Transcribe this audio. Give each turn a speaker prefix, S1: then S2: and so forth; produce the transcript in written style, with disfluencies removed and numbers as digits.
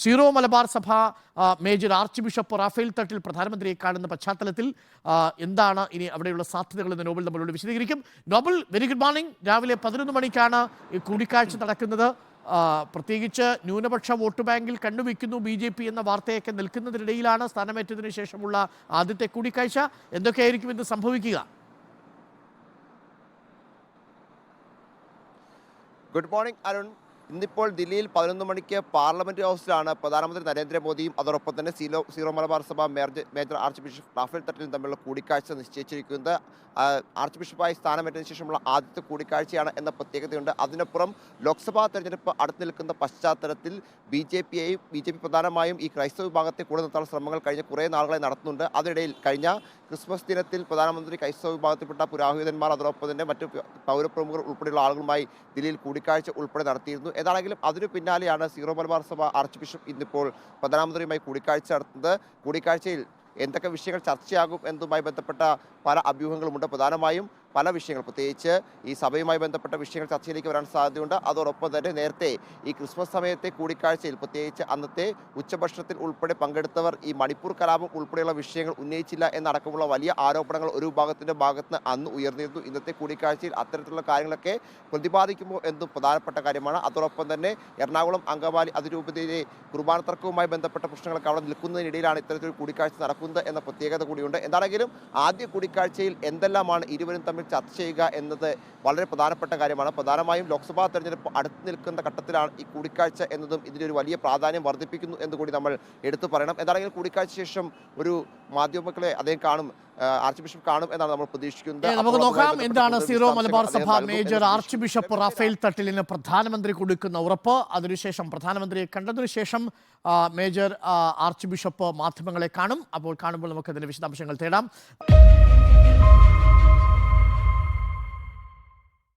S1: Zero Malabar സഭ major arch bishop Raphael Thattil പ്രധാനമന്ത്രിയെ കാണുന്ന പശ്ചാത്തലത്തിൽ എന്താണ് ഇനി അവിടെയുള്ള സാധ്യതകൾ എന്ന് നോബൽ നമ്മളോട് വിശദീകരിക്കും. Nobel, very good morning. രാവിലെ 11 മണിക്കാണ് ഈ കൂടിക്കാഴ്ച നടക്കുന്നത്. പ്രത്യേകിച്ച് ന്യൂനപക്ഷ വോട്ട് ബാങ്കിൽ കണ്ണുവെക്കുന്നു BJP എന്ന വാർത്തയൊക്കെ നിൽക്കുന്നതിനിടയിലാണ് സ്ഥാനമേറ്റതിനു ശേഷമുള്ള ആദ്യത്തെ കൂടിക്കാഴ്ച. എന്തൊക്കെയായിരിക്കും ഇത് സംഭവിക്കുക?
S2: Good morning Arun. ഇന്നിപ്പോൾ ദില്ലിയിൽ 11 മണിക്ക് പാർലമെന്റ് ഹൗസിലാണ് പ്രധാനമന്ത്രി നരേന്ദ്രമോദിയും അതോടൊപ്പം തന്നെ സീറോ മലബാർ സഭ മേജർ ആർച്ച് ബിഷപ്പ് റാഫേൽ തട്ടിലും തമ്മിലുള്ള കൂടിക്കാഴ്ച നിശ്ചയിച്ചിരിക്കുന്നത്. ആർച്ച് ബിഷപ്പായി സ്ഥാനമേറ്റതിനു ശേഷമുള്ള ആദ്യത്തെ കൂടിക്കാഴ്ചയാണ് എന്ന പ്രത്യേകതയുണ്ട്. അതിനപ്പുറം ലോക്സഭാ തെരഞ്ഞെടുപ്പ് അടുത്ത് നിൽക്കുന്ന പശ്ചാത്തലത്തിൽ BJP പ്രധാനമായും ഈ ക്രൈസ്തവ വിഭാഗത്തെ കൂടെ നിർത്താനുള്ള ശ്രമങ്ങൾ കഴിഞ്ഞ കുറേ നാളുകളായി നടത്തുന്നുണ്ട്. അതിനിടയിൽ കഴിഞ്ഞ ക്രിസ്മസ് ദിനത്തിൽ പ്രധാനമന്ത്രി ക്രൈസ്തവ വിഭാഗത്തിൽപ്പെട്ട പുരോഹിതന്മാർ അതോടൊപ്പം തന്നെ മറ്റു പൗരപ്രമുഖർ ഉൾപ്പെടെയുള്ള ആളുകളുമായി ദില്ലിയിൽ കൂടിക്കാഴ്ച ഉൾപ്പെടെ നടത്തിയിരുന്നു. ഏതാണെങ്കിലും അതിനു പിന്നാലെയാണ് സീറോ മലബാർ സഭ ആർച്ച് ബിഷപ്പ് ഇന്നിപ്പോൾ പ്രധാനമന്ത്രിയുമായി കൂടിക്കാഴ്ച നടത്തുന്നത്. കൂടിക്കാഴ്ചയിൽ എന്തൊക്കെ വിഷയങ്ങൾ ചർച്ചയാകും എന്നതുമായി ബന്ധപ്പെട്ട പല അഭ്യൂഹങ്ങളുമുണ്ട്. പ്രധാനമായും പല വിഷയങ്ങൾ, പ്രത്യേകിച്ച് ഈ സഭയുമായി ബന്ധപ്പെട്ട വിഷയങ്ങൾ ചർച്ചയിലേക്ക് വരാൻ സാധ്യതയുണ്ട്. അതോടൊപ്പം തന്നെ നേരത്തെ ഈ ക്രിസ്മസ് സമയത്തെ കൂടിക്കാഴ്ചയിൽ പ്രത്യേകിച്ച് അന്നത്തെ ഉച്ചഭക്ഷണത്തിൽ ഉൾപ്പെടെ പങ്കെടുത്തവർ ഈ മണിപ്പൂർ കലാപം ഉൾപ്പെടെയുള്ള വിഷയങ്ങൾ ഉന്നയിച്ചില്ല എന്നടക്കമുള്ള വലിയ ആരോപണങ്ങൾ ഒരു വിഭാഗത്തിൻ്റെ ഭാഗത്ത് നിന്ന് അന്ന് ഉയർന്നിരുന്നു. ഇന്നത്തെ കൂടിക്കാഴ്ചയിൽ അത്തരത്തിലുള്ള കാര്യങ്ങളൊക്കെ പ്രതിപാദിക്കുമോ എന്നും പ്രധാനപ്പെട്ട കാര്യമാണ്. അതോടൊപ്പം തന്നെ എറണാകുളം അങ്കമാലി അതിരൂപതയിലെ കുർബാന തർക്കവുമായി ബന്ധപ്പെട്ട പ്രശ്നങ്ങളൊക്കെ അവിടെ നിൽക്കുന്നതിനിടയിലാണ് ഇത്തരത്തിലൊരു കൂടിക്കാഴ്ച നടക്കുന്നത് എന്ന പ്രത്യേകത കൂടിയുണ്ട്. എന്താണെങ്കിലും ആദ്യ കൂടിക്കാഴ്ചയിൽ എന്തെല്ലാമാണ് ഇരുവരും തമ്മിൽ ചർച്ച ചെയ്യുക എന്നത് വളരെ പ്രധാനപ്പെട്ട കാര്യമാണ്. പ്രധാനമായും ലോക്സഭാ തെരഞ്ഞെടുപ്പ് അടുത്ത് നിൽക്കുന്ന ഘട്ടത്തിലാണ് ഈ കൂടിക്കാഴ്ച എന്നതും ഇതിനൊരു വലിയ പ്രാധാന്യം വർദ്ധിപ്പിക്കുന്നു എന്നുകൂടി നമ്മൾ എടുത്തു പറയണം. എന്താണെങ്കിലും കൂടിക്കാഴ്ച ശേഷം ഒരു മാധ്യമങ്ങളെ അദ്ദേഹം കാണും, ആർച്ച് ബിഷപ്പ് കാണും എന്നാണ് നമ്മൾ പ്രതീക്ഷിക്കുന്നത്.
S1: നമുക്ക് നോക്കാം എന്താണ് സീറോ മലബാർ സഭ മേജർ ആർച്ച് ബിഷപ്പ് റാഫേൽ തട്ടിലിന് പ്രധാനമന്ത്രി കൊടുക്കുന്ന ഉറപ്പ്. അതിനുശേഷം പ്രധാനമന്ത്രിയെ കണ്ടതിനു ശേഷം മേജർ ആർച്ച് ബിഷപ്പ് മാധ്യമങ്ങളെ കാണും. അപ്പോൾ കാണുമ്പോൾ നമുക്ക് അതിന്റെ വിശദാംശങ്ങൾ തേടാം.